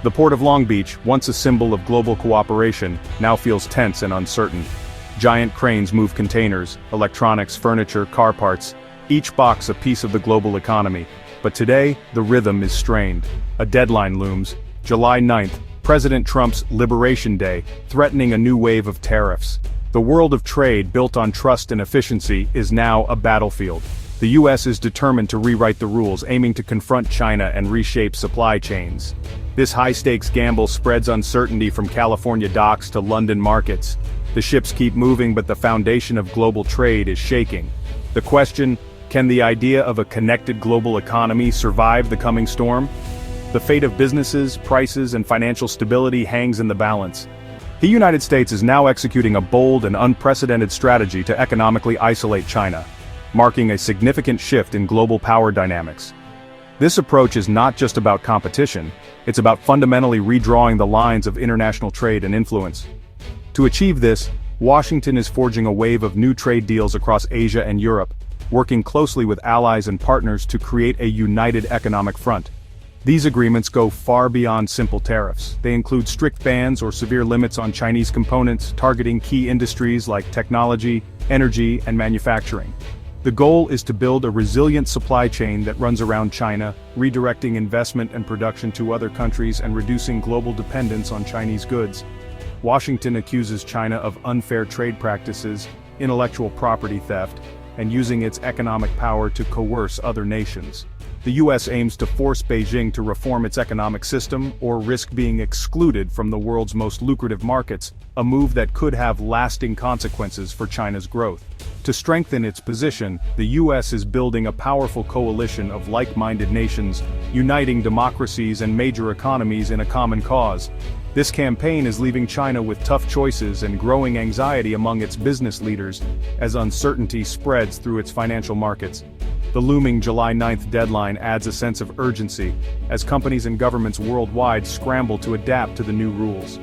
The port of Long Beach, once a symbol of global cooperation, now feels tense and uncertain. Giant cranes move containers, electronics, furniture, car parts, each box a piece of the global economy. But today, the rhythm is strained. A deadline looms, July 9th, President Trump's Liberation Day, threatening a new wave of tariffs. The world of trade built on trust and efficiency is now a battlefield. The US is determined to rewrite the rules, aiming to confront China and reshape supply chains. This high-stakes gamble spreads uncertainty from California docks to London markets. The ships keep moving, but the foundation of global trade is shaking. The question, can the idea of a connected global economy survive the coming storm? The fate of businesses, prices, and financial stability hangs in the balance. The United States is now executing a bold and unprecedented strategy to economically isolate China, marking a significant shift in global power dynamics. This approach is not just about competition, it's about fundamentally redrawing the lines of international trade and influence. To achieve this, Washington is forging a wave of new trade deals across Asia and Europe, working closely with allies and partners to create a united economic front. These agreements go far beyond simple tariffs. They include strict bans or severe limits on Chinese components, targeting key industries like technology, energy, and manufacturing. The goal is to build a resilient supply chain that runs around China, redirecting investment and production to other countries and reducing global dependence on Chinese goods. Washington accuses China of unfair trade practices, intellectual property theft, and using its economic power to coerce other nations. The US aims to force Beijing to reform its economic system or risk being excluded from the world's most lucrative markets, a move that could have lasting consequences for China's growth. To strengthen its position, the US is building a powerful coalition of like-minded nations, uniting democracies and major economies in a common cause. This campaign is leaving China with tough choices and growing anxiety among its business leaders as uncertainty spreads through its financial markets. The looming July 9th deadline adds a sense of urgency, as companies and governments worldwide scramble to adapt to the new rules.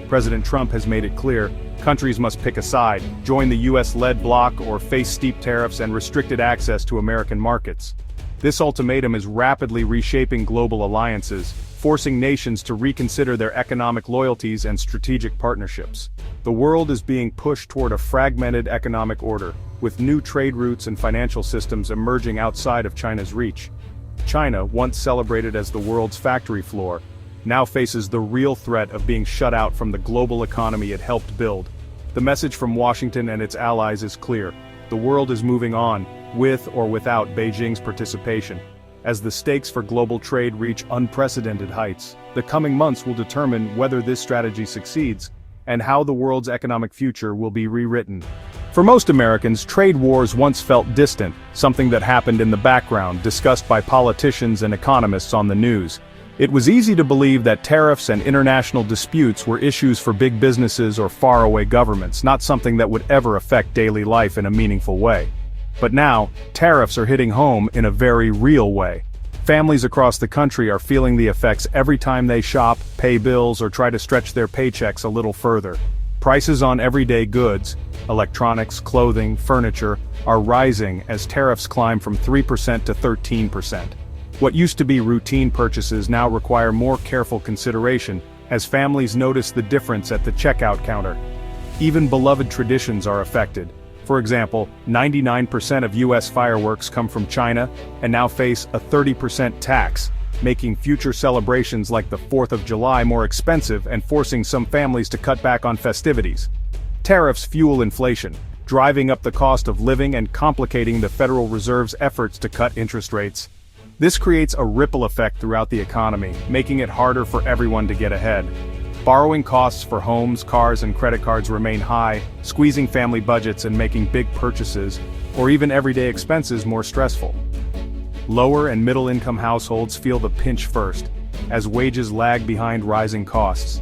President Trump has made it clear, countries must pick a side, join the US-led bloc or face steep tariffs and restricted access to American markets. This ultimatum is rapidly reshaping global alliances, forcing nations to reconsider their economic loyalties and strategic partnerships. The world is being pushed toward a fragmented economic order, with new trade routes and financial systems emerging outside of China's reach. China, once celebrated as the world's factory floor, now faces the real threat of being shut out from the global economy it helped build. The message from Washington and its allies is clear. The world is moving on, with or without Beijing's participation. As the stakes for global trade reach unprecedented heights, the coming months will determine whether this strategy succeeds, and how the world's economic future will be rewritten. For most Americans, trade wars once felt distant, something that happened in the background, discussed by politicians and economists on the news. It was easy to believe that tariffs and international disputes were issues for big businesses or faraway governments, not something that would ever affect daily life in a meaningful way. But now, tariffs are hitting home in a very real way. Families across the country are feeling the effects every time they shop, pay bills, or try to stretch their paychecks a little further. Prices on everyday goods, electronics, clothing, furniture, are rising as tariffs climb from 3% to 13%. What used to be routine purchases now require more careful consideration, as families notice the difference at the checkout counter. Even beloved traditions are affected. For example, 99% of US fireworks come from China and now face a 30% tax, making future celebrations like the 4th of July more expensive and forcing some families to cut back on festivities. Tariffs fuel inflation, driving up the cost of living and complicating the Federal Reserve's efforts to cut interest rates. This creates a ripple effect throughout the economy, making it harder for everyone to get ahead. Borrowing costs for homes, cars, and credit cards remain high, squeezing family budgets and making big purchases, or even everyday expenses, more stressful. Lower and middle-income households feel the pinch first, as wages lag behind rising costs.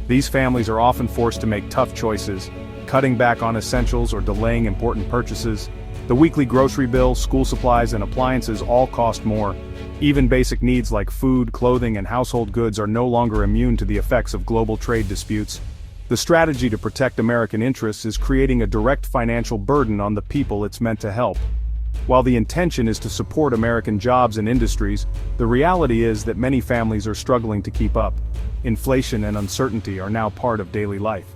These families are often forced to make tough choices, cutting back on essentials or delaying important purchases. The weekly grocery bill, school supplies, and appliances all cost more. Even basic needs like food, clothing, and household goods are no longer immune to the effects of global trade disputes. The strategy to protect American interests is creating a direct financial burden on the people it's meant to help. While the intention is to support American jobs and industries, the reality is that many families are struggling to keep up. inflation and uncertainty are now part of daily life.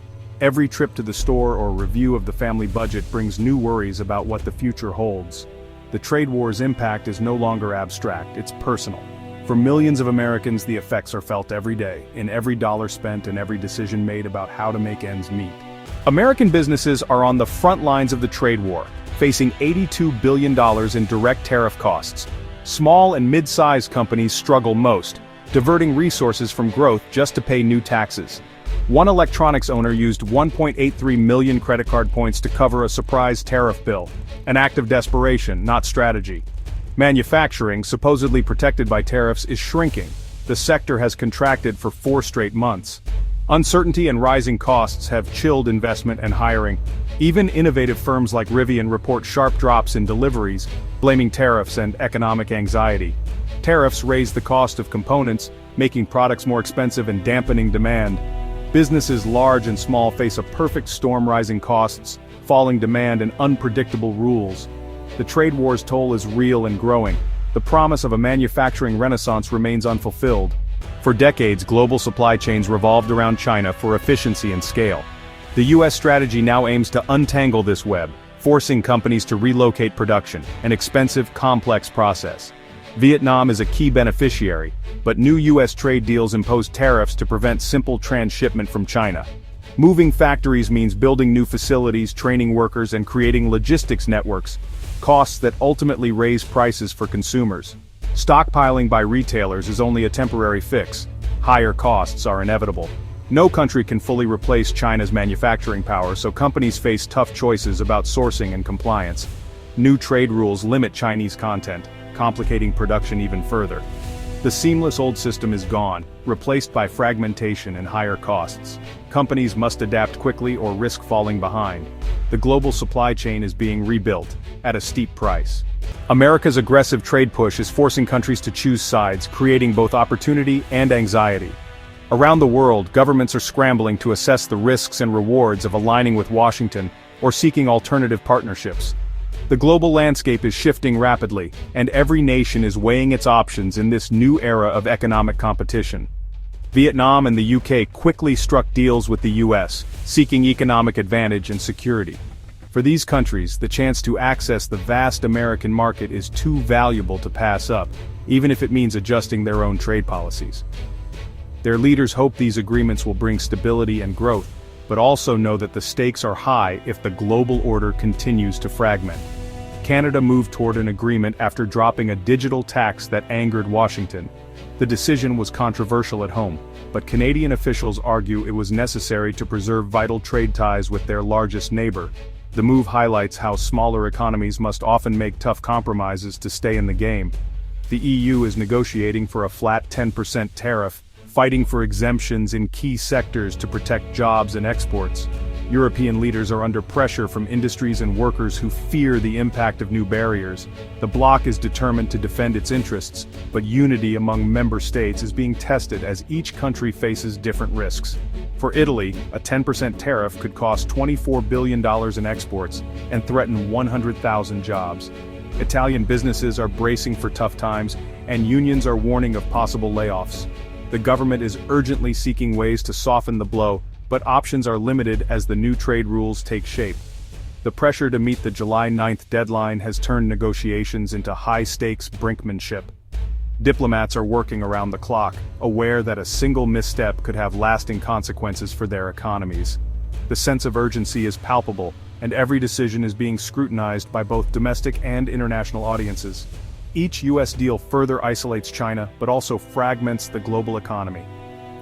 Every trip to the store or review of the family budget brings new worries about what the future holds. The trade war's impact is no longer abstract, it's personal. For millions of Americans, the effects are felt every day, in every dollar spent and every decision made about how to make ends meet. American businesses are on the front lines of the trade war, facing $82 billion in direct tariff costs. Small and mid-sized companies struggle most, diverting resources from growth just to pay new taxes. One electronics owner used 1.83 million credit card points to cover a surprise tariff bill, an act of desperation, not strategy. Manufacturing, supposedly protected by tariffs, is shrinking. The sector has contracted for 4 straight months. Uncertainty and rising costs have chilled investment and hiring. Even innovative firms like Rivian report sharp drops in deliveries, blaming tariffs and economic anxiety. Tariffs raise the cost of components, making products more expensive and dampening demand. Businesses large and small face a perfect storm: rising costs, falling demand, and unpredictable rules. The trade war's toll is real and growing. The promise of a manufacturing renaissance remains unfulfilled. For decades, global supply chains revolved around China for efficiency and scale. The U.S. strategy now aims to untangle this web, forcing companies to relocate production, an expensive, complex process. Vietnam is a key beneficiary, but new U.S. trade deals impose tariffs to prevent simple transshipment from China. Moving factories means building new facilities, training workers, and creating logistics networks, costs that ultimately raise prices for consumers. Stockpiling by retailers is only a temporary fix. Higher costs are inevitable. No country can fully replace China's manufacturing power, so companies face tough choices about sourcing and compliance. New trade rules limit Chinese content, complicating production even further. The seamless old system is gone, replaced by fragmentation and higher costs. Companies must adapt quickly or risk falling behind. The global supply chain is being rebuilt, at a steep price. America's aggressive trade push is forcing countries to choose sides, creating both opportunity and anxiety. Around the world, governments are scrambling to assess the risks and rewards of aligning with Washington or seeking alternative partnerships. The global landscape is shifting rapidly, and every nation is weighing its options in this new era of economic competition. Vietnam and the UK quickly struck deals with the US, seeking economic advantage and security. For these countries, the chance to access the vast American market is too valuable to pass up, even if it means adjusting their own trade policies. Their leaders hope these agreements will bring stability and growth, but also know that the stakes are high if the global order continues to fragment. Canada moved toward an agreement after dropping a digital tax that angered Washington. The decision was controversial at home, but Canadian officials argue it was necessary to preserve vital trade ties with their largest neighbor. The move highlights how smaller economies must often make tough compromises to stay in the game. The EU is negotiating for a flat 10% tariff, fighting for exemptions in key sectors to protect jobs and exports. European leaders are under pressure from industries and workers who fear the impact of new barriers. The bloc is determined to defend its interests, but unity among member states is being tested as each country faces different risks. For Italy, a 10% tariff could cost $24 billion in exports and threaten 100,000 jobs. Italian businesses are bracing for tough times, and unions are warning of possible layoffs. The government is urgently seeking ways to soften the blow, but options are limited as the new trade rules take shape. The pressure to meet the July 9th deadline has turned negotiations into high-stakes brinkmanship. Diplomats are working around the clock, aware that a single misstep could have lasting consequences for their economies. The sense of urgency is palpable, and every decision is being scrutinized by both domestic and international audiences. Each U.S. deal further isolates China, but also fragments the global economy.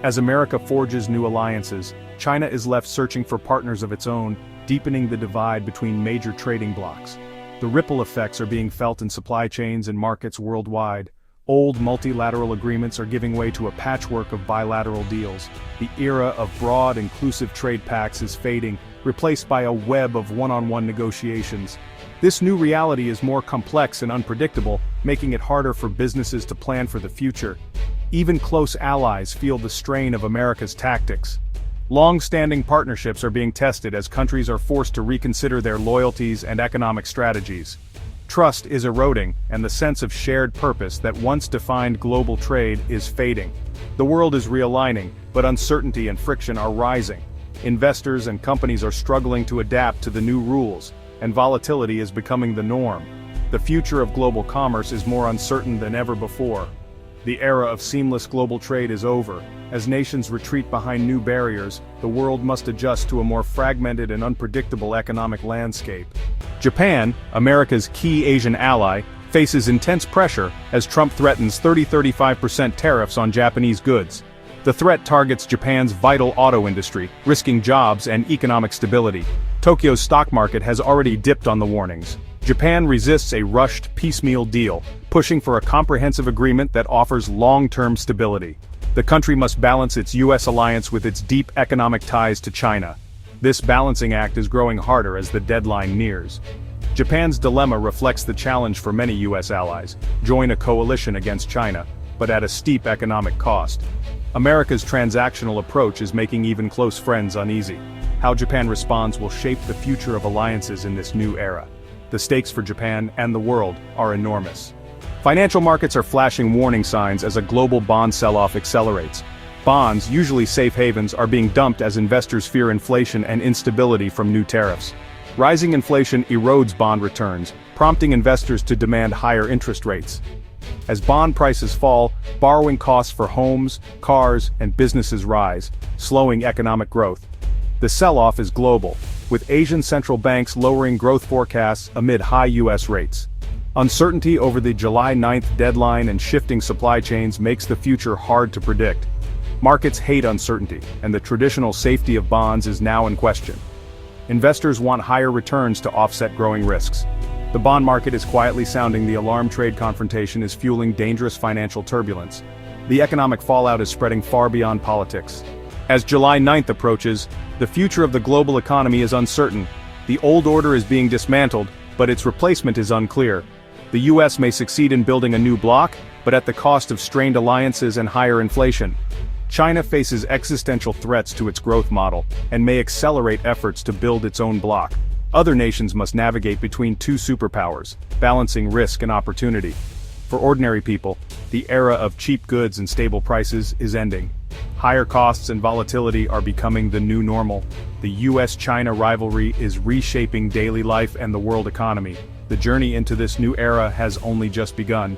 As America forges new alliances, China is left searching for partners of its own, deepening the divide between major trading blocs. The ripple effects are being felt in supply chains and markets worldwide. Old multilateral agreements are giving way to a patchwork of bilateral deals. The era of broad, inclusive trade pacts is fading, replaced by a web of one-on-one negotiations. This new reality is more complex and unpredictable, making it harder for businesses to plan for the future. Even close allies feel the strain of America's tactics. Long-standing partnerships are being tested as countries are forced to reconsider their loyalties and economic strategies. Trust is eroding, and the sense of shared purpose that once defined global trade is fading. The world is realigning, but uncertainty and friction are rising. Investors and companies are struggling to adapt to the new rules, and volatility is becoming the norm. The future of global commerce is more uncertain than ever before. The era of seamless global trade is over. As nations retreat behind new barriers, the world must adjust to a more fragmented and unpredictable economic landscape. Japan, America's key Asian ally, faces intense pressure as Trump threatens 35% tariffs on Japanese goods. The threat targets Japan's vital auto industry, risking jobs and economic stability. Tokyo's stock market has already dipped on the warnings. Japan resists a rushed, piecemeal deal, pushing for a comprehensive agreement that offers long-term stability. The country must balance its U.S. alliance with its deep economic ties to China. This balancing act is growing harder as the deadline nears. Japan's dilemma reflects the challenge for many U.S. allies: join a coalition against China, but at a steep economic cost. America's transactional approach is making even close friends uneasy. How Japan responds will shape the future of alliances in this new era. The stakes for Japan and the world are enormous. Financial markets are flashing warning signs as a global bond sell-off accelerates. Bonds, usually safe havens, are being dumped as investors fear inflation and instability from new tariffs. Rising inflation erodes bond returns, prompting investors to demand higher interest rates. As bond prices fall, borrowing costs for homes, cars, and businesses rise, slowing economic growth. The sell-off is global, with Asian central banks lowering growth forecasts amid high U.S. rates. Uncertainty over the July 9th deadline and shifting supply chains makes the future hard to predict. Markets hate uncertainty, and the traditional safety of bonds is now in question. Investors want higher returns to offset growing risks. The bond market is quietly sounding the alarm. Trade confrontation is fueling dangerous financial turbulence. The economic fallout is spreading far beyond politics. As July 9th approaches, the future of the global economy is uncertain. The old order is being dismantled, but its replacement is unclear. The U.S. may succeed in building a new bloc, but at the cost of strained alliances and higher inflation. China faces existential threats to its growth model, and may accelerate efforts to build its own bloc. Other nations must navigate between two superpowers, balancing risk and opportunity. For ordinary people, the era of cheap goods and stable prices is ending. Higher costs and volatility are becoming the new normal. The U.S.-China rivalry is reshaping daily life and the world economy. The journey into this new era has only just begun.